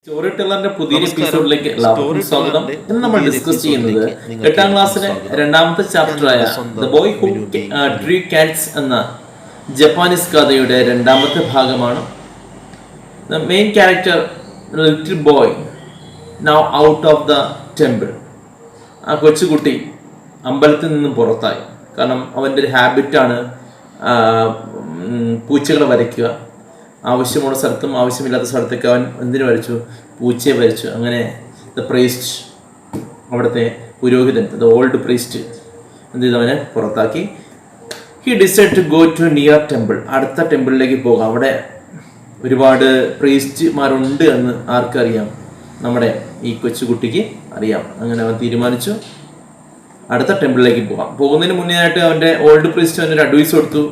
Story ടെല്ലറിന്റെ പുതിയ എപ്പിസോഡിലേക്ക് എല്ലാവർക്കും സ്വാഗതം. ഇന്ന് നമ്മൾ ഡിസ്കസ് ചെയ്യുന്നത് 8ാം ക്ലാസ്സിലെ രണ്ടാമത്തെ ചാപ്റ്ററായ ദ ബോയ് ഹൂ ഡ്രീ കാറ്റ്സ് എന്ന ജപ്പാനീസ് കഥയുടെ രണ്ടാമത്തെ ഭാഗമാണ്. The main character little boy now out of the temple. ആ കൊച്ചുകുട്ടി അമ്പലത്തിൽ നിന്നും പുറത്തായി. കാരണം അവൻ്റെ ഒരു ഹാബിറ്റാണ് പൂച്ചകളെ വരയ്ക്കുക. ആവശ്യമുള്ള സ്ഥലത്തും ആവശ്യമില്ലാത്ത സ്ഥലത്തൊക്കെ അവൻ എന്തിനു വരച്ചു? പൂച്ചയെ വരച്ചു. അങ്ങനെ ദ പ്രീസ്റ്റ്, അവിടുത്തെ പുരോഹിതൻ, ദ ഓൾഡ് പ്രീസ്റ്റ് എന്ത് ചെയ്തു? അവനെ പുറത്താക്കി. He decide to go to near temple. അടുത്ത ടെമ്പിളിലേക്ക് പോകാം. അവിടെ ഒരുപാട് പ്രീസ്റ്റ്മാരുണ്ട് എന്ന് ആർക്കറിയാം? നമ്മുടെ ഈ കൊച്ചുകുട്ടിക്ക് അറിയാം. അങ്ങനെ അവൻ തീരുമാനിച്ചു അടുത്ത ടെമ്പിളിലേക്ക് പോകാം. പോകുന്നതിന് മുന്നേ ആയിട്ട് അവൻ്റെ ഓൾഡ് പ്രീസ്റ്റ് അവനൊരു അഡ്വൈസ് കൊടുത്തു.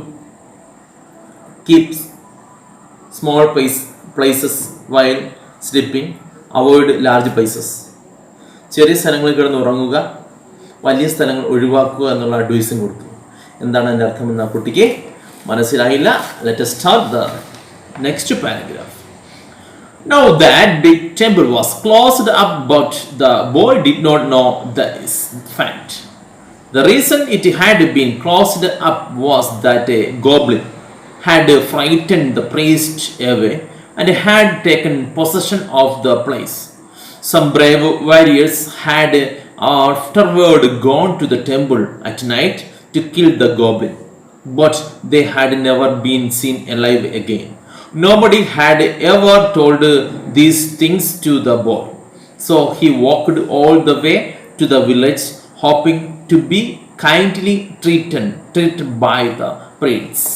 Keep small places while sleeping, avoid large places. ചെറിയ സ്ഥലങ്ങളിൽ കിടന്ന് ഉറങ്ങുക, വലിയ സ്ഥലങ്ങൾ ഒഴിവാക്കുക എന്നുള്ള അഡ്വൈസും കൊടുത്തു. എന്താണ് അതിൻ്റെ അർത്ഥമെന്ന് ആ കുട്ടിക്ക് മനസ്സിലായില്ല. Let us start the next paragraph. Now that big temple was closed up, but the boy did not know this fact. The reason it had been closed up was that a goblin had frightened the priest away and had taken possession of the place. Some brave warriors had afterward gone to the temple at night to kill the goblin, but they had never been seen alive again. Nobody had ever told these things to the boy, so he walked all the way to the village, hoping to be kindly treated by the priests.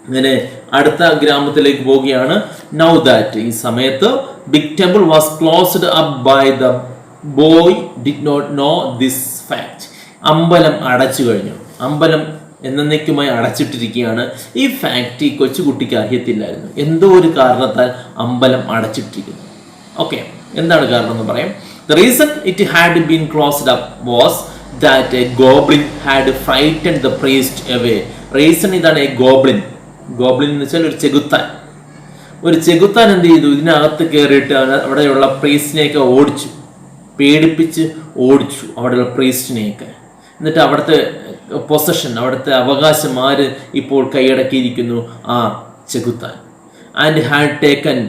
അങ്ങനെ അടുത്ത ഗ്രാമത്തിലേക്ക് പോവുകയാണ്. Now that, ഈ സമയത്ത് big temple was closed up by the boy did not know this fact. അമ്പലം അടച്ചു കഴിഞ്ഞു. അമ്പലം എന്നേക്കുമായി അടച്ചിട്ടിരിക്കുകയാണ്. ഈ ഫാക്ട് ഈ കൊച്ചുകുട്ടിക്ക് അറിയത്തില്ലായിരുന്നു. എന്തോ ഒരു കാരണത്താൽ അമ്പലം അടച്ചിട്ടിരിക്കുന്നു. ഓക്കെ, എന്താണ് കാരണം എന്ന് പറയാം. The reason it had been closed up was that A goblin had frightened the priest away. Reason ഇതാണ്. എ ഗോബ്ലിൻ, ഗോബ്ലിൻ എന്ന് വെച്ചാൽ ഒരു ചെകുത്താൻ. ഒരു ചെകുത്താൻ എന്ത് ചെയ്തു? ഇതിനകത്ത് കയറിയിട്ട് അവിടെയുള്ള പ്രീസ്റ്റിനെയൊക്കെ ഓടിച്ചു, പേടിപ്പിച്ച് ഓടിച്ചു അവിടെയുള്ള പ്രീസ്റ്റിനെയൊക്കെ. എന്നിട്ട് അവിടുത്തെ പൊസഷൻ, അവിടുത്തെ അവകാശം ആര് ഇപ്പോൾ കൈയടക്കിയിരിക്കുന്നു? ആ ചെകുത്താൻ. And had taken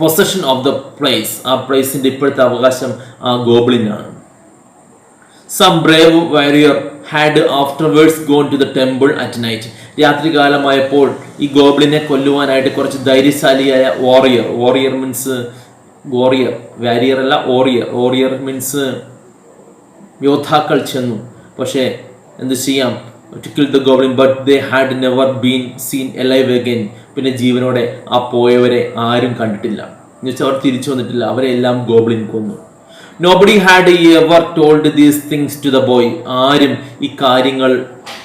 possession of the place. ആ പ്ലേസിന്റെ ഇപ്പോഴത്തെ അവകാശം ആ ഗോബ്ലിനാണ്. Some brave warrior had afterwards gone to the temple at night. രാത്രികാലമായപ്പോൾ ഈ ഗോബ്ലിനെ കൊല്ലുവാനായിട്ട് കുറച്ച് ധൈര്യശാലിയായ വാരിയർ മീൻസ് വാരിയർ അല്ല, ഓറിയർ മീൻസ് യോദ്ധാക്കൾ ചെന്നു. പക്ഷേ എന്ത് ചെയ്യാം? to kill the goblin, but they had never been seen alive again. പിന്നെ ജീവനോടെ ആ പോയവരെ ആരും കണ്ടിട്ടില്ല. എന്നുവെച്ചാൽ അവർ തിരിച്ചു വന്നിട്ടില്ല. അവരെ എല്ലാം ഗോബ്ലിൻ കൊന്നു. Nobody had ever told these things to the boy. ആരും ഈ കാര്യങ്ങൾ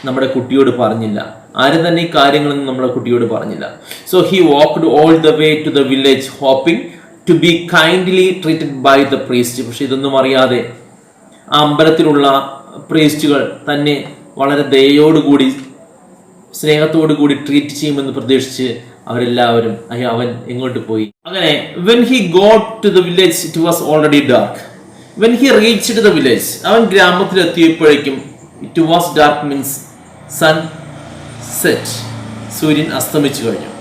നമ്മുടെ കുട്ടിയോട് പറഞ്ഞില്ല. ആരും തന്നെ ഈ കാര്യങ്ങളൊന്നും നമ്മുടെ കുട്ടിയോട് പറഞ്ഞില്ല. So he walked all the way to the village, hoping to be kindly treated by the priest. പക്ഷെ ഇതൊന്നും അറിയാതെ ആ അമ്പലത്തിലുള്ള പ്രീസ്റ്റുകൾ തന്നെ വളരെ ദയോടുകൂടി സ്നേഹത്തോടുകൂടി ട്രീറ്റ് ചെയ്യുമെന്ന് പ്രതീക്ഷിച്ച് അവരെല്ലാവരും അവൻ എങ്ങോട്ട് പോയി? അങ്ങനെ when he got to the village, it was already dark. When he reached the village, അവൻ ഗ്രാമത്തിലെത്തിയപ്പോഴേക്കും it was dark means sun set. സൂര്യൻ അസ്തമിച്ചു കഴിഞ്ഞു.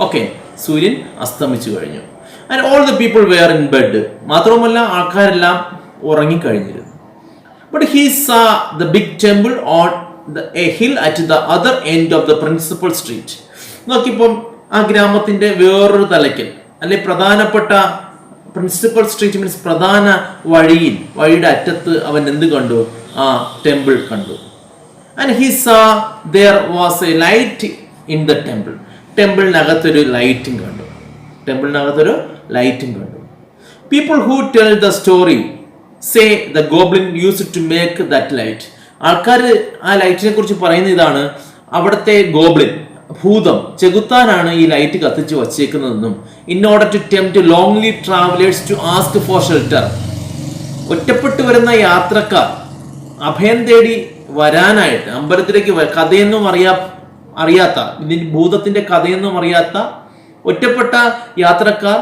ഓക്കെ, സൂര്യൻ അസ്തമിച്ചു കഴിഞ്ഞു. And all the people were in bed. മാത്രവുമല്ല, ആൾക്കാരെല്ലാം ഉറങ്ങിക്കഴിഞ്ഞിരുന്നു. But he saw the big temple on a hill at the other end of the principal street. നോക്കിയപ്പം ആ ഗ്രാമത്തിന്റെ വേറൊരു തലയ്ക്കൽ, അല്ലെ പ്രധാനപ്പെട്ട പ്രിൻസിപ്പൽ സ്ട്രീറ്റ് മീൻസ് പ്രധാന വഴിയുടെ അറ്റത്ത് അവൻ എന്ത് കണ്ടു? ആ ടെമ്പിൾ കണ്ടു. ആൻഡ് ഹി സാ there was a light in the temple. ടെമ്പിളിനകത്തൊരു ലൈറ്റും കണ്ടു. People who tell the story say the goblin used to make that light. ആൾക്കാർ ആ ലൈറ്റിനെ കുറിച്ച് പറയുന്ന ഇതാണ്, അവിടുത്തെ ഗോബ്ലിൻ, ഭൂതം, ചെകുത്താനാണ് ഈ ലൈറ്റ് കത്തിച്ച് വച്ചേക്കുന്നതെന്നും in order to tempt lonely travelers to ask for shelter. ഒറ്റപ്പെട്ടു വരുന്ന യാത്രക്കാർ അഭയം തേടി വരാനായിട്ട് അമ്പലത്തിലേക്ക് കഥയൊന്നും അറിയാത്ത, ഭൂതത്തിന്റെ കഥയൊന്നും അറിയാത്ത ഒറ്റപ്പെട്ട യാത്രക്കാർ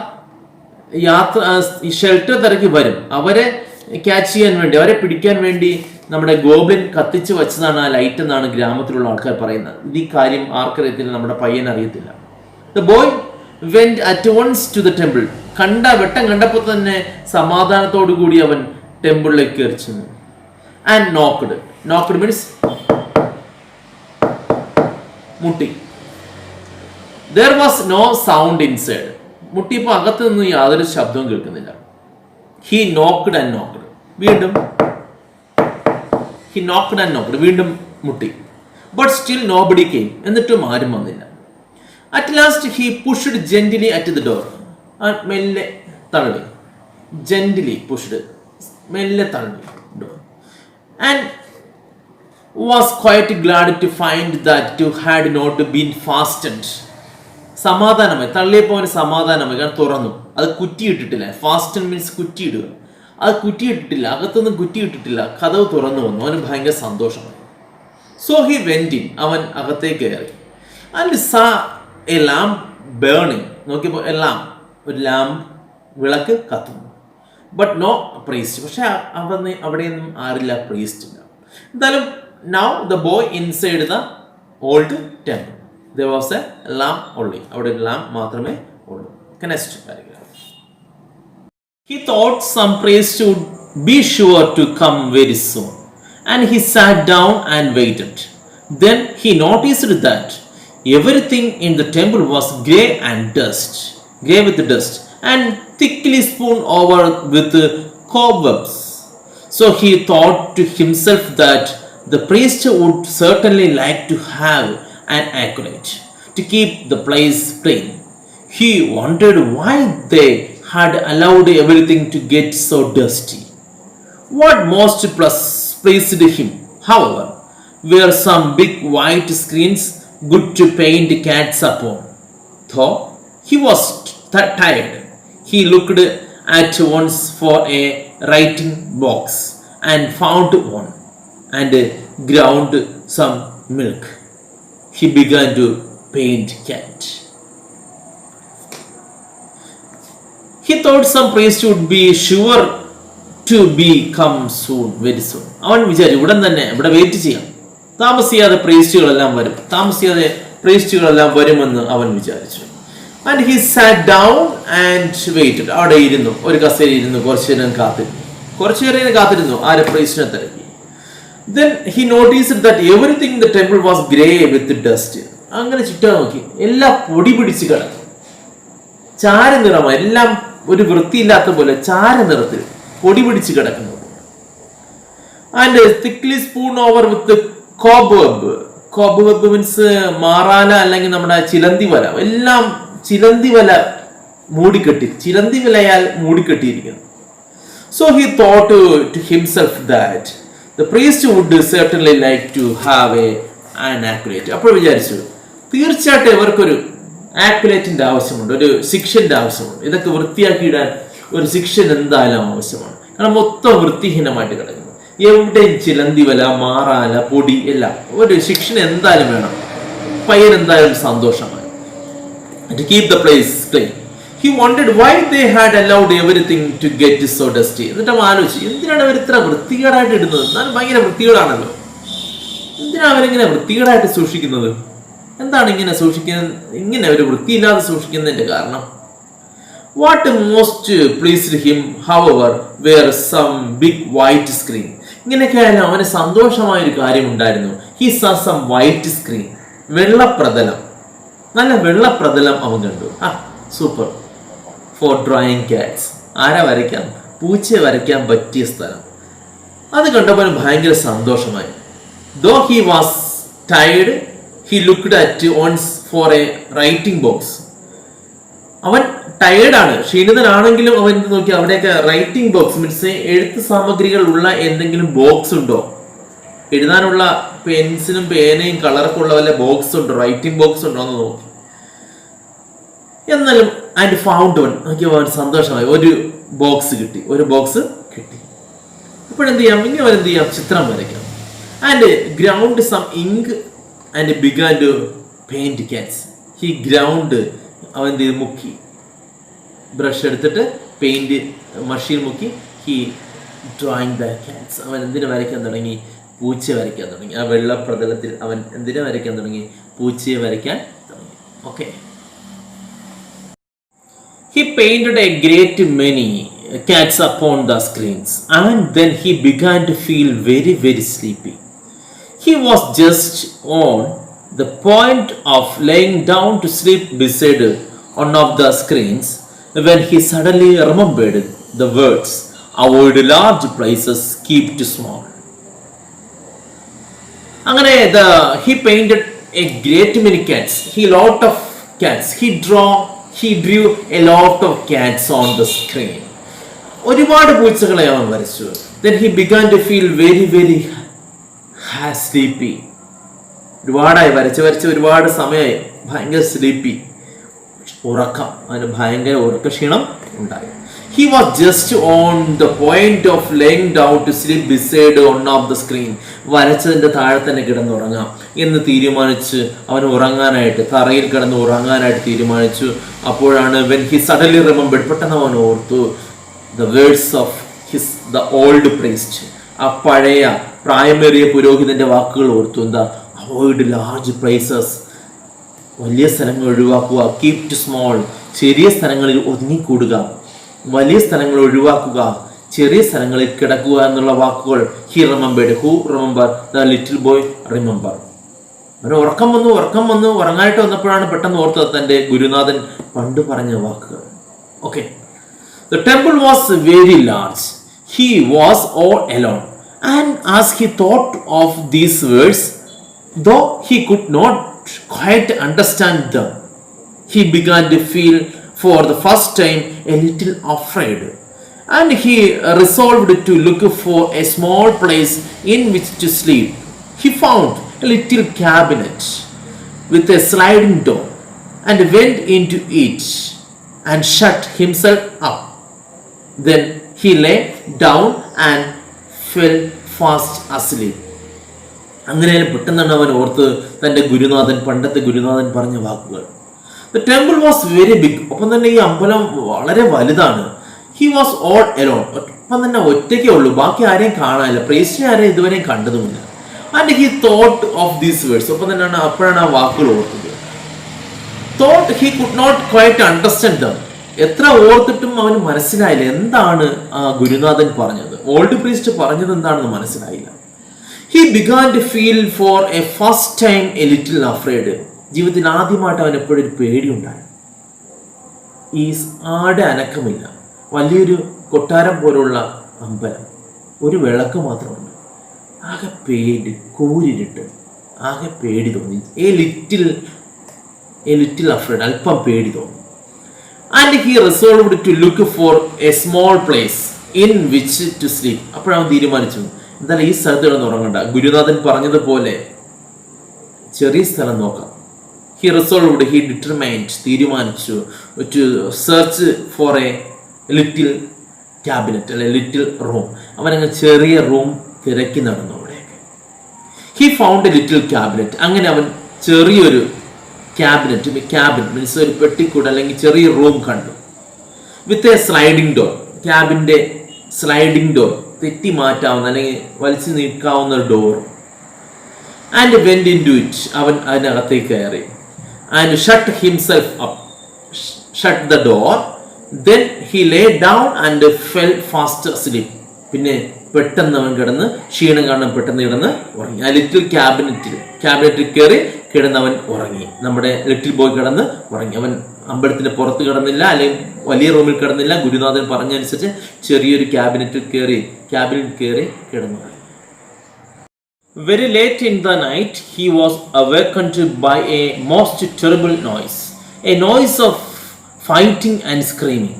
യാത്ര ഈ ഷെൽട്ടർ തിരക്കി വരും. അവരെ ക്യാച്ച് ചെയ്യാൻ വേണ്ടി, അവരെ പിടിക്കാൻ വേണ്ടി നമ്മുടെ ഗോബ്ലിൻ കത്തിച്ച് വെച്ചതാണ് ആ ലൈറ്റ് എന്നാണ് ഗ്രാമത്തിലുള്ള ആൾക്കാർ പറയുന്നത്. ഈ കാര്യം ആർക്കറിയത്തില്ല, നമ്മുടെ പയ്യൻ അറിയത്തില്ല. The boy went at once to the temple. വെട്ടം കണ്ടപ്പോൾ തന്നെ സമാധാനത്തോടു കൂടി അവൻ ടെമ്പിളിലേക്ക് കയറി ചെന്നു. ആൻഡ് നോക്ക്ഡ് മീൻസ് മുട്ടി. There was no sound inside. മുട്ടിയപ്പോൾ അകത്ത് നിന്ന് യാതൊരു ശബ്ദവും കേൾക്കുന്നില്ല. He knocked and knocked. വീണ്ടും വീണ്ടും മുട്ടി. But still nobody came. എന്നിട്ടും ആരും വന്നില്ല. At last he pushed gently at the door. മെല്ലെ തള്ളി. Gently pushed. മെല്ലെ തള്ളി door. And was quite glad to find that it had not been fastened. സമാധാനമായി തള്ളിയപ്പോൾ അവന് സമാധാനമായി, കാരണം തുറന്നു. അത് കുറ്റിയിട്ടിട്ടില്ല. Fasten means കുറ്റിയിടുക. അത് കുറ്റിയിട്ടിട്ടില്ല, അകത്തൊന്നും കുറ്റിയിട്ടിട്ടില്ല. കതവ് തുറന്നു വന്നു. അവന് ഭയങ്കര സന്തോഷമായി. So he went in. അവൻ അകത്തേക്ക് കയറി. ആൻഡ് സാ എ ലാമ്പ് ബേണിംഗ്. നോക്കിയപ്പോൾ എ ലാമ്പ്, ഒരു ലാമ്പ്, വിളക്ക് കത്തുന്നു. But no priest. പക്ഷെ അവിടെയൊന്നും ആരില്ല, പ്രീസ്റ്റ് ഇല്ല. എന്തായാലും now the boy inside the old temple. There was a lamp only. അവിടെ ഒരു lamp മാത്രമേ ഉള്ളൂ. Next paragraph. He thought some priest would be sure to come very soon, and he sat down and waited. Then he noticed that everything in the temple was grey with dust, and thickly strewn over with cobwebs. So he thought to himself that the priest would certainly like to have an acolyte to keep the place clean. He wondered why they had allowed everything to get so dusty. What most pleased him, however, were some big white screens good to paint cats upon. Though he was tired, he looked at once for a writing box and found one, and ground some milk. He began to paint cat. He thought some priest would be sure to come soon, very soon. അവൻ വിചാരിച്ചു ഉടൻ തന്നെ ഇവിടെ wait ചെയ്യാം, താമസിയാതെ പ്രീസ്റ്റുകളെല്ലാം വരുമെന്ന് അവൻ വിചാരിച്ചു. And he sat down and waited. അവിടെ ഇരുന്നു, ഒരു കസേര ഇരുന്നു, കുറച്ചു നേരം കാത്തിരുന്നു. ആരെ? പ്രീസ്റ്റിനെ തിരക്കി. Then he noticed that everything in the temple was grey with dust. അങ്ങനെ ചുറ്റാൻ നോക്കി, എല്ലാം പൊടി പിടിച്ച് കിടക്കും, ചാരനിറമായി, എല്ലാം ഒരു വൃത്തിയില്ലാത്ത പോലെ ചാരനിറത്തിൽ പൊടി പിടിച്ച് കിടക്കുന്നു. And thickly strewn over with cobweb means മാറാല, അല്ലെങ്കിൽ നമ്മുടെ ചിലന്തി വല, എല്ലാം ചിലന്തി വലയാൽ മൂടിക്കെട്ടിയിരിക്കുന്നു. So he thought to himself that the priest would certainly like to have an acolyte. അപ്പോൾ വിചാരിച്ചു തീർച്ചയായിട്ടും ഇവർക്കൊരു ആക്കുലേറ്റിന്റെ ആവശ്യമുണ്ട്, ഒരു ശിക്ഷന്റെ ആവശ്യമുണ്ട്. ഇതൊക്കെ വൃത്തിയാക്കിയിടാൻ ഒരു ശിക്ഷൻ എന്തായാലും ആവശ്യമാണ്. കാരണം മൊത്തം വൃത്തിഹീനമായിട്ട് കിടക്കുന്നു, എവിടെയും ചിലന്തി വല, മാറാല, പൊടി എല്ലാം. ഒരു ശിക്ഷ എന്തായാലും വേണം. പയ്യൻ എന്തായാലും സന്തോഷമാണ്. To keep the place clean. He wondered why they had allowed everything to get so dusty. എന്നിട്ട് അവൻ ആലോചിച്ചു, എന്തിനാണ് അവർ ഇത്ര വൃത്തികേടായിട്ട് ഇടുന്നത്? എന്നാലും ഭയങ്കര വൃത്തികേടാണല്ലോ. എന്തിനാണ് അവരിങ്ങനെ വൃത്തികേടായിട്ട് സൂക്ഷിക്കുന്നത്? എന്താണ് ഇങ്ങനെ ഒരു വൃത്തിയില്ലാതെ സൂക്ഷിക്കുന്നതിന്റെ കാരണം? What most pleased him, however, were some big white screen. ഇങ്ങനെയൊക്കെയായാലും അവന് സന്തോഷമായ ഒരു കാര്യം ഉണ്ടായിരുന്നു. He saw some white screen. വെള്ളപ്രതലം, നല്ല വെള്ളപ്രതലം അവൻ കണ്ടു. സൂപ്പർ. Four drawing Katz. ആരെ വരയ്ക്കാം? പൂച്ചയെ വരയ്ക്കാൻ പറ്റിയ സ്ഥലം. അത് കണ്ടപ്പോൾ ഭയങ്കര സന്തോഷമായി. Though he was tired, he looked at once for a writing box. അവൻ ടയേർഡാണ്, ക്ഷീണിതനാണെങ്കിലും അവൻ നോക്കി അവിടെയൊക്കെ റൈറ്റിംഗ് ബോക്സ് മീൻസ് എഴുത്ത് സാമഗ്രികൾ ഉള്ള എന്തെങ്കിലും ബോക്സ് ഉണ്ടോ, എഴുതാനുള്ള പെൻസിലും പേനയും കളറൊക്കെ ഉള്ള വല്ല ബോക്സ് ഉണ്ടോ, റൈറ്റിംഗ് ബോക്സ് ഉണ്ടോ എന്ന് നോക്കി. എന്നാലും ആൻഡ് ഫൗണ്ട് വൺ. നോക്കിയപ്പോൾ അവൻ സന്തോഷമായി, ഒരു ബോക്സ് കിട്ടി. ഇപ്പോഴെന്ത് ചെയ്യാം? ഇനി അവൻ എന്ത് ചെയ്യാം? ചിത്രം വരയ്ക്കാം. And ground some ink and began to paint cats. He ground, അവൻ എന്ത് ചെയ്ത് മുക്കി, ബ്രഷ് എടുത്തിട്ട് പെയിൻറ് മഷിയിൽ മുക്കി ഹി ഡ്രോയിങ് ദ ക്യാറ്റ്സ്. അവൻ എന്തിനു വരയ്ക്കാൻ തുടങ്ങി? പൂച്ചയെ വരയ്ക്കാൻ തുടങ്ങി. ആ വെള്ള പ്രതലത്തിൽ അവൻ എന്തിനു വരയ്ക്കാൻ തുടങ്ങി? പൂച്ചയെ വരയ്ക്കാൻ തുടങ്ങി. Okay. He painted a great many cats upon the screens, and then he began to feel very, very sleepy. He was just on the point of laying down to sleep beside one of the screens when he suddenly remembered the words, "Avoid large places, keep to small." അങ്ങനെ he painted a great many cats. He lot of cats. He drew a lot of cats on the screen. ഒരുപാട് പൂച്ചകളെ അവൻ വരച്ചു. Then he began to feel very, very sleepy. ഒരുപാടായി വരച്ച് ഒരുപാട് സമയമായി. ഭയങ്കര സ്ലീപ്പി, ഉറക്കം. അതിന് ഭയങ്കര ഉറക്കക്ഷീണം ഉണ്ടായി. He was just on the point of laying down to sleep beside one of the screen. വരച്ചതിൻ്റെ താഴെ തന്നെ കിടന്നുറങ്ങാം എന്ന് തീരുമാനിച്ച് അവൻ ഉറങ്ങാനായിട്ട്, തറയിൽ കിടന്ന് ഉറങ്ങാനായിട്ട് തീരുമാനിച്ചു. അപ്പോഴാണ് when he suddenly remembered, പെട്ടെന്ന് അവൻ ഓർത്തു the words of the old priest, ആ പഴയ പ്രായമേറിയ പുരോഹിതന്റെ വാക്കുകൾ ഓർത്തു. എന്താ? avoid large places, വലിയ സ്ഥലങ്ങൾ ഒഴിവാക്കുക. keep to small, ചെറിയ സ്ഥലങ്ങളിൽ ഒതുങ്ങിക്കൂടുക. വലിയ സ്ഥലങ്ങൾ ഒഴിവാക്കുക, ചെറിയ സ്ഥലങ്ങളിൽ കിടക്കുക എന്നുള്ള വാക്കുകൾ he remembered. Who remember? The little boy remember. അവന് ഉറക്കം വന്നു ഉറങ്ങാനായിട്ട് വന്നപ്പോഴാണ് പെട്ടെന്ന് ഓർത്തത് തൻ്റെ ഗുരുനാഥൻ പണ്ട് പറഞ്ഞ വാക്കുകൾ. Okay. The temple was very large. He was all alone. And as he thought of these words, though he could not quite understand them, he began to feel for the first time a little afraid. And he resolved to look for a small place in which to sleep. He found a little cabinet with a sliding door and went into it and shut himself up. Then he lay down and fell fast asleep. അങ്ങനെ പെട്ടെന്നാണ് അവൻ ഓർത്ത് തൻ്റെ പണ്ടത്തെ ഗുരുനാഥൻ പറഞ്ഞ വാക്കുകൾ. The temple was very big. ഒപ്പം തന്നെ ഈ അമ്പലം വളരെ വലുതാണ്. He was all alone. ഒപ്പം തന്നെ ഒറ്റയ്ക്കേ ഉള്ളൂ, ബാക്കി ആരെയും കാണാനില്ല, പ്രീസ്റ്റിനെ ആരെയും ഇതുവരെയും കണ്ടതുമില്ല. And he thought of these words. ഒപ്പം തന്നെ അപ്പോഴാണ് ആ വാക്കുകൾ ഓർത്തത്. Thought he could not quite understand them. എത്ര ഓർത്തിട്ടും അവന് മനസ്സിലായില്ല എന്താണ് ആ ഗുരുനാഥൻ പറഞ്ഞത്, ഓൾഡ് പ്രീസ്റ്റ് പറഞ്ഞത് എന്താണെന്ന് മനസ്സിലായില്ല. He began to feel for a first time a little afraid. ജീവിതത്തിൽ ആദ്യമായിട്ട് അവൻ എപ്പോഴും ഒരു പേടിയുണ്ടായി. ഈ ആടെ അനക്കമില്ല, വലിയൊരു കൊട്ടാരം പോലുള്ള അമ്പലം, ഒരു വിളക്ക് മാത്രമുണ്ട്, ആകെ പേടി, കൂരിരുട്ട്, ആകെ പേടി തോന്നി. എ ലിറ്റിൽ അഫ്രൈഡ്, അല്പം പേടി തോന്നി. And he resolved to look for a small place in which to sleep. അപ്പോഴവൻ തീരുമാനിച്ചു, എന്തായാലും ഈ സ്ഥലത്ത് കിടന്ന് ഉറങ്ങണ്ട, ഗുരുനാഥൻ പറഞ്ഞതുപോലെ ചെറിയ സ്ഥലം നോക്കാം. He resolved, he determined, തീരുമാനിച്ചു to search for a little cabinet, a little room. അവനങ്ങ് ചെറിയ റൂം തിരക്കി നടന്നു അവിടെയൊക്കെ. He found a little cabinet. അങ്ങനെ അവൻ ചെറിയൊരു ക്യാബിൻ മീൻസ് ഒരു പെട്ടിക്കൂട് അല്ലെങ്കിൽ ചെറിയ റൂം കണ്ടു. വിത്ത് എ സ്ലൈഡിംഗ് ഡോർ, ക്യാബിൻ്റെ സ്ലൈഡിംഗ് ഡോർ, തെറ്റി മാറ്റാവുന്ന അല്ലെങ്കിൽ വലിച്ചു നീക്കാവുന്ന door. And went in to it, അവൻ അതിനകത്തേക്ക് കയറി. And shut himself up, shut the door. Then he lay down and fell fast asleep. പിന്നെ പെട്ടെന്ന് അവൻ കിടന്ന്, ക്ഷീണം കാരണം പെട്ടെന്ന് കിടന്ന് ഉറങ്ങി. ആ ലിറ്റിൽ ക്യാബിനറ്റിൽ കയറി കിടന്നവൻ ഉറങ്ങി. നമ്മുടെ ലിറ്റിൽ ബോയ് കിടന്ന് ഉറങ്ങി. അവൻ അമ്പലത്തിന്റെ പുറത്ത് കിടന്നില്ല, അല്ലെങ്കിൽ വലിയ റൂമിൽ കിടന്നില്ല, ഗുരുനാഥൻ പറഞ്ഞനുസരിച്ച് ചെറിയൊരു ക്യാബിനിൽ കയറി കിടന്നു. Very late in the night he was awakened by a most terrible noise, a noise of fighting and screaming.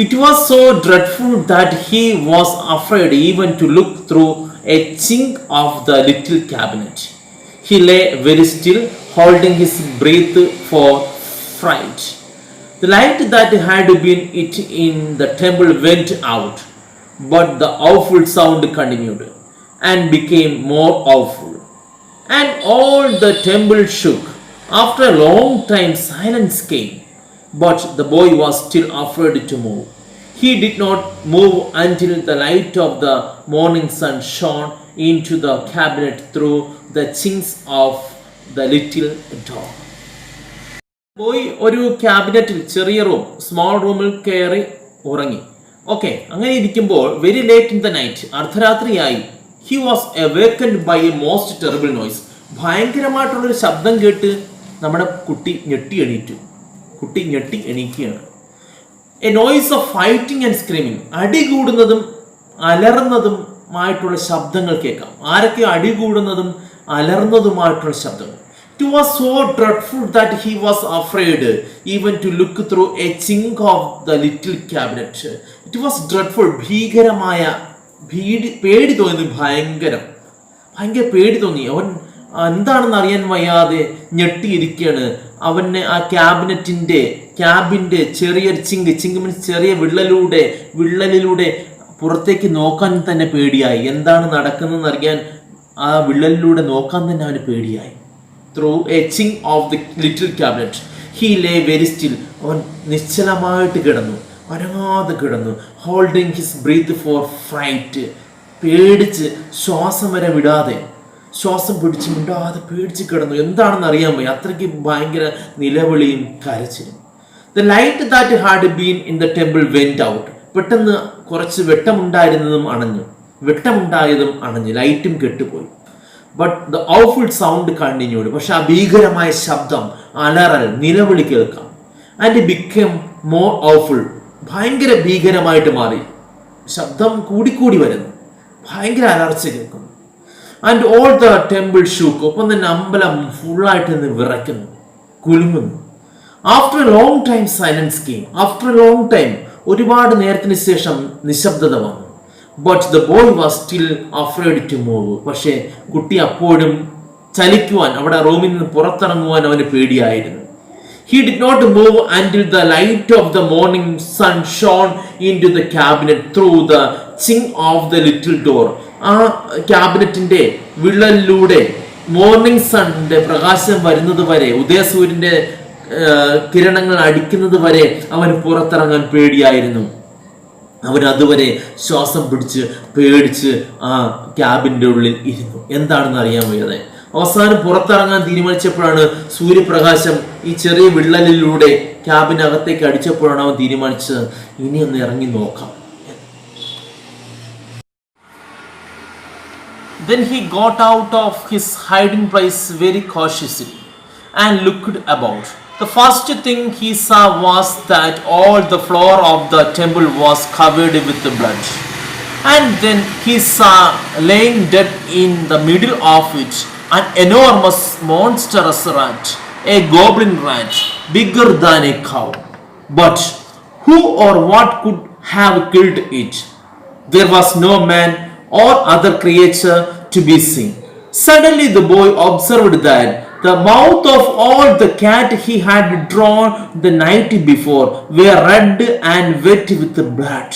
It was so dreadful that he was afraid even to look through a chink of the little cabinet. He lay very still, holding his breath for fright. The light that had been in the temple went out, but the awful sound continued and became more awful. And all the temple shook. After a long time silence came, but the boy was still afraid to move. He did not move until the light of the morning sun shone into the cabinet through the chinks of the little door. പോയി ഒരു ക്യാബിനറ്റിൽ ചെറിയ small റൂമിൽ കയറി ഉറങ്ങി. Okay, അങ്ങനെ ഇരിക്കുമ്പോൾ very late in the night, അർദ്ധരാത്രിയായി. He was awakened by a most terrible noise. ഭയങ്കരമായിട്ടുള്ളൊരു ശബ്ദം കേട്ട് നമ്മുടെ കുട്ടി ഞെട്ടി എണീക്കുകയാണ്. A noise of fighting and screaming. അടി കൂടുന്നതും അലറുന്നതുമായിട്ടുള്ള ശബ്ദങ്ങൾ കേൾക്കാം. ആരൊക്കെ അടി കൂടുന്നതും അലർന്നതുമായിട്ടുള്ള ശബ്ദങ്ങൾ. It was so dreadful that he was afraid even to look through a chink of the little cabinet. It was dreadful. ഭീകരമായ പേടി തോന്നി. ഭയങ്കര പേടി തോന്നി. അവൻ എന്താണെന്ന് അറിയാൻ വയ്യാതെ ഞെട്ടിയിരിക്കുകയാണ്. അവന് ആ ക്യാബിൻ്റെ ചെറിയൊരു ചിങ്ക് മീൻസ് ചെറിയ വിള്ളലിലൂടെ പുറത്തേക്ക് നോക്കാൻ തന്നെ പേടിയായി. എന്താണ് നടക്കുന്നതെന്ന് അറിയാൻ ആ വിള്ളലിലൂടെ നോക്കാൻ തന്നെ അവന് പേടിയായി. Through a chink of the little cabinet, he lay very still. അവൻ നിശ്ചലമായിട്ട് കിടന്നു, അനങ്ങാതെ കിടന്നു. Holding his breath for fright. പേടിച്ച് ശ്വാസം വരെ വിടാതെ, ശ്വാസം പിടിച്ച് മിണ്ടാതെ പേടിച്ച് കിടന്നു. എന്താണെന്ന് അറിയാൻ വയ്യ, അത്രയ്ക്ക് ഭയങ്കര നിലവിളിയും കരച്ചിലും. The light that had been in the temple went out. പെട്ടെന്ന് കുറച്ച് വെട്ടമുണ്ടായതും അണഞ്ഞു, ലൈറ്റും കെട്ടുപോയി. But the awful sound continued. പക്ഷെ ആ ഭീകരമായ ശബ്ദം, അലറൽ, നിലവിളി കേൾക്കാം. And become more awful. ഭയങ്കര ഭീകരമായിട്ട് മാറി. ശബ്ദം കൂടിക്കൂടി വരുന്നു, ഭയങ്കര അലർച്ച കേൾക്കുന്നു. And all the temple shook. ഒപ്പം തന്നെ അമ്പലം ഫുള്ളായിട്ട് നിന്ന് വിറയ്ക്കുന്നു, കുലുങ്ങുന്നു. After a long time silence came. After a long time, ഒരുപാട് നേരത്തിന് ശേഷം നിശബ്ദത വന്നു. But the boy was still afraid to move. പക്ഷേ കുട്ടി അപ്പോഴും ചലിക്കുവാൻ, അവിടെ റൂമിൽ നിന്ന് പുറത്തിറങ്ങുവാൻ അവന് പേടിയായിരുന്നു. He did not move until the light of the morning sun shone into the cabinet through the chink of the little door. ആ ക്യാബിനറ്റിന്റെ വിള്ളലിലൂടെ മോർണിംഗ് സണ്ണിന്റെ പ്രകാശം വരുന്നത് വരെ, ഉദയസൂര്യന്റെ കിരണങ്ങൾ അടിക്കുന്നത് വരെ അവന് പുറത്തിറങ്ങാൻ പേടിയായിരുന്നു. അവൻ അതുവരെ ശ്വാസം പിടിച്ച് പേടിച്ച് ആ ക്യാബിൻ്റെ ഉള്ളിൽ ഇരുന്നു. എന്താണെന്ന് അറിയാൻ വയ്യാതെ അവസാനം പുറത്തിറങ്ങാൻ തീരുമാനിച്ചപ്പോഴാണ് സൂര്യപ്രകാശം ഈ ചെറിയ വിള്ളലിലൂടെ ക്യാബിനകത്തേക്ക് അടിച്ചപ്പോഴാണ് അവൻ തീരുമാനിച്ചത്, ഇനി ഒന്ന് ഇറങ്ങി നോക്കാം. Then he got out of his hiding place very cautiously and looked about. The first thing he saw was that all the floor of the temple was covered with blood. And then he saw laying dead in the middle of it an enormous monstrous rat, a goblin rat, bigger than a cow. But who or what could have killed it? There was no man or other creature to be seen. Suddenly the boy observed that the mouth of all the cat he had drawn the night before were red and wet with blood.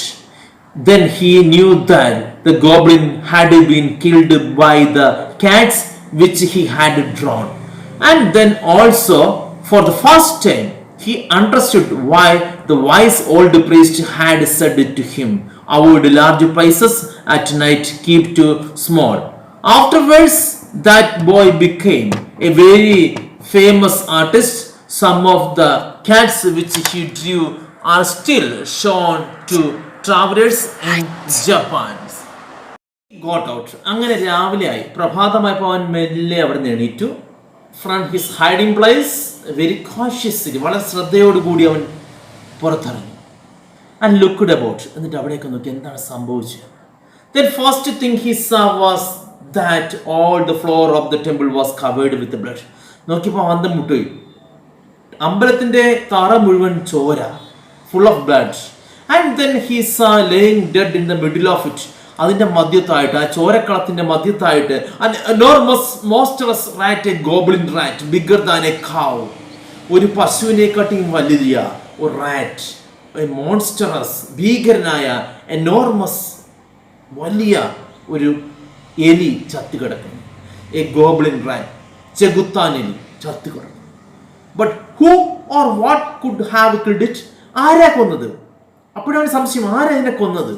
Then he knew that the goblin had been killed by the cats which he had drawn. And then also, for the first time, he understood why the wise old priest had said to him, avoid large places at night, keep to small. Afterwards, that boy became a very famous artist. Some of the cats which he drew are still shown to travelers in Japan. Got out. അങ്ങനെ രാവിലെയായി, പ്രഭാതമായപ്പോൾ അവൻ മെല്ലെ അവിടെ നിന്ന് എണീറ്റു. From his hiding place, very cautiously, വളരെ ശ്രദ്ധയോടുകൂടി അവൻ പുറത്തിറങ്ങി. And looked about. എന്നിട്ട് അവിടേക്ക് നോക്കി എന്താണ് സംഭവിച്ചത്. Then first thing he saw was that all the floor of the temple was covered with blood. നോക്കിയപ്പോൾ അന്തം മുട്ടുപോയി. അമ്പലത്തിന്റെ തറ മുഴുവൻ ചോര, full of blood. And then he saw laying dead in the middle of it. അതിന്റെ മധ്യത്തായിട്ട്, ആ ചോരക്കളത്തിന്റെ മധ്യത്തായിട്ട് an enormous monstrous rat, a goblin rat, bigger than a cow. ഒരു പശുവിനെക്കാട്ടിയും വലിയ ഒരു റാറ്റ്, a monstrous, ഭീകരനായ, enormous, വലിയ ഒരു എലി ചത്തുകിടക്കുന്നു. എ ഗോബ്ലിൻ റാറ്റ്, ചെകുത്താൻ എലി ചത്തുകിടക്കുന്നു. But who or what could have killed it? ആരാ കൊന്നത്? അപ്പോഴാണ് സംശയം, ആരതിനെ കൊന്നത്?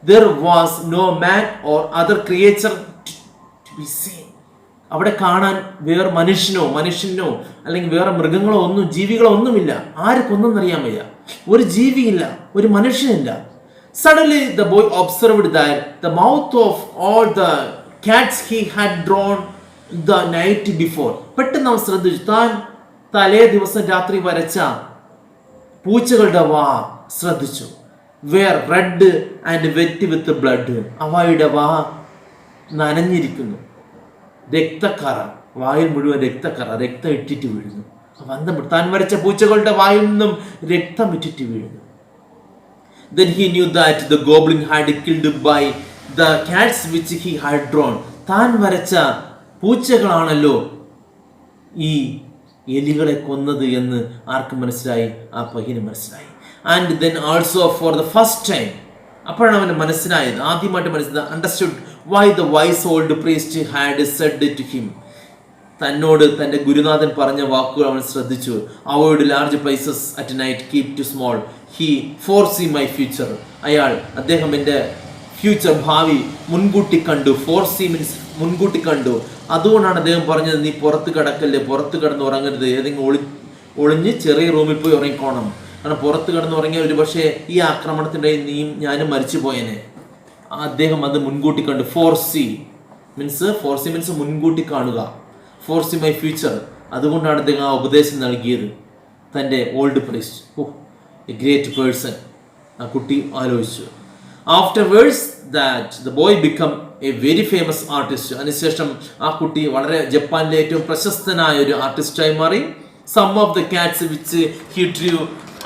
There was no man or other creature to be seen. അവിടെ കാണാൻ വേറെ മനുഷ്യനോ അല്ലെങ്കിൽ വേറെ മൃഗങ്ങളോ ഒന്നും, ജീവികളോ ഒന്നുമില്ല. ആര് കൊന്നെന്നറിയാൻ വയ്യ. ഒരു ജീവിയില്ല, ഒരു മനുഷ്യനില്ല. Suddenly the boy observed that the mouth of all the cats he had drawn the night before. പെട്ടെന്ന് അവൻ ശ്രദ്ധിച്ചു, താൻ തലേ ദിവസം രാത്രി വരച്ച പൂച്ചകളുടെ വാ ശ്രദ്ധിച്ചു. were red and wet with blood. അവയുടെ വാ നനഞ്ഞിരിക്കുന്നു, രക്തക്കറ, വായിൽ മുഴുവൻ രക്തക്കറ, രക്തം ഇട്ടിട്ട് വീഴുന്നു. താൻ വരച്ച പൂച്ചകളുടെ വായിൽ നിന്നും രക്തം ഇട്ടിട്ട് വീഴുന്നു. Then he knew that the goblin had killed by the cats which he had drawn. താൻ വരച്ച പൂച്ചകളാണല്ലോ ഈ എലികളെ കൊന്നത് എന്ന് ആർക്ക് മനസ്സിലായി? ആ പയ്യന് മനസ്സിലായി. And then also for the first time, അപ്പോഴാണ് അവന് മനസ്സിലായത്, ആദ്യമായിട്ട് മനസ്സിലായത്, understood why the wise old priest had said to him. തന്നോട് തൻ്റെ ഗുരുനാഥൻ പറഞ്ഞ വാക്കുകൾ അവൻ ശ്രദ്ധിച്ചു. avoid large places at night, keep to small. He foresee my future. അദ്ദേഹം എൻ്റെ ഫ്യൂച്ചർ, ഭാവി മുൻകൂട്ടി കണ്ടു. foresee means മുൻകൂട്ടി കണ്ടു. അതുകൊണ്ടാണ് അദ്ദേഹം പറഞ്ഞത്, നീ പുറത്ത് കിടക്കല്ലേ, പുറത്ത് കിടന്ന് ഉറങ്ങരുത്, ഏതെങ്കിലും ഒളിഞ്ഞ് ചെറിയ റൂമിൽ പോയി ഉറങ്ങിക്കോണം. കാരണം പുറത്ത് കിടന്ന് ഉറങ്ങിയ ഒരു പക്ഷേ ഈ ആക്രമണത്തിൻ്റെ നീയും ഞാനും മരിച്ചു പോയേനെ. അദ്ദേഹം അത് മുൻകൂട്ടി കണ്ടു. foresee means മുൻകൂട്ടി കാണുക. foresee my future. അതുകൊണ്ടാണ് അദ്ദേഹം ആ ഉപദേശം നൽകിയത് തൻ്റെ old priest. A great person, ആ കുട്ടി ആലോചിച്ചു. Afterwards that the boy become a very famous artist. അതിനുശേഷം ആ കുട്ടി വളരെ ജപ്പാനിലെ ഏറ്റവും പ്രശസ്തനായ ഒരു ആർട്ടിസ്റ്റായി മാറി. Some of the cats which he drew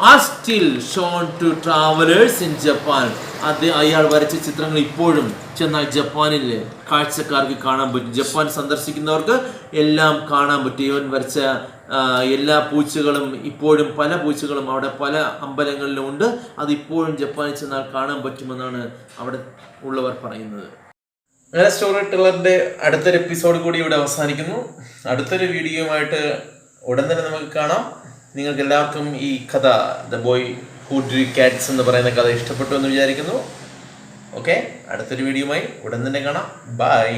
are still shown to travelers in Japan. അയാൾ വരച്ച ചിത്രങ്ങൾ ഇപ്പോഴും ചെന്നാൽ ജപ്പാനിലെ കാഴ്ചക്കാർക്ക് കാണാൻ പറ്റും. ജപ്പാൻ സന്ദർശിക്കുന്നവർക്ക് എല്ലാം കാണാൻ പറ്റും. ഇവൻ വരച്ച എല്ലാ പൂച്ചകളും ഇപ്പോഴും, പല പൂച്ചകളും അവിടെ പല അമ്പലങ്ങളിലും ഉണ്ട്. അതിപ്പോഴും ജപ്പാനിൽ ചെന്നാൽ കാണാൻ പറ്റുമെന്നാണ് അവിടെ ഉള്ളവർ പറയുന്നത്. അങ്ങനെ സ്റ്റോറി ടെല്ലറിന്റെ അടുത്തൊരു എപ്പിസോഡ് കൂടി ഇവിടെ അവസാനിക്കുന്നു. അടുത്തൊരു വീഡിയോയുമായിട്ട് ഉടൻ തന്നെ നമുക്ക് കാണാം. നിങ്ങൾക്ക് എല്ലാവർക്കും ഈ കഥ, the boy who Drew Katz എന്ന് പറയുന്ന കഥ ഇഷ്ടപ്പെട്ടു എന്ന് വിചാരിക്കുന്നു. ഓക്കെ, അടുത്തൊരു വീഡിയോയുമായി ഉടൻ തന്നെ കാണാം. ബൈ.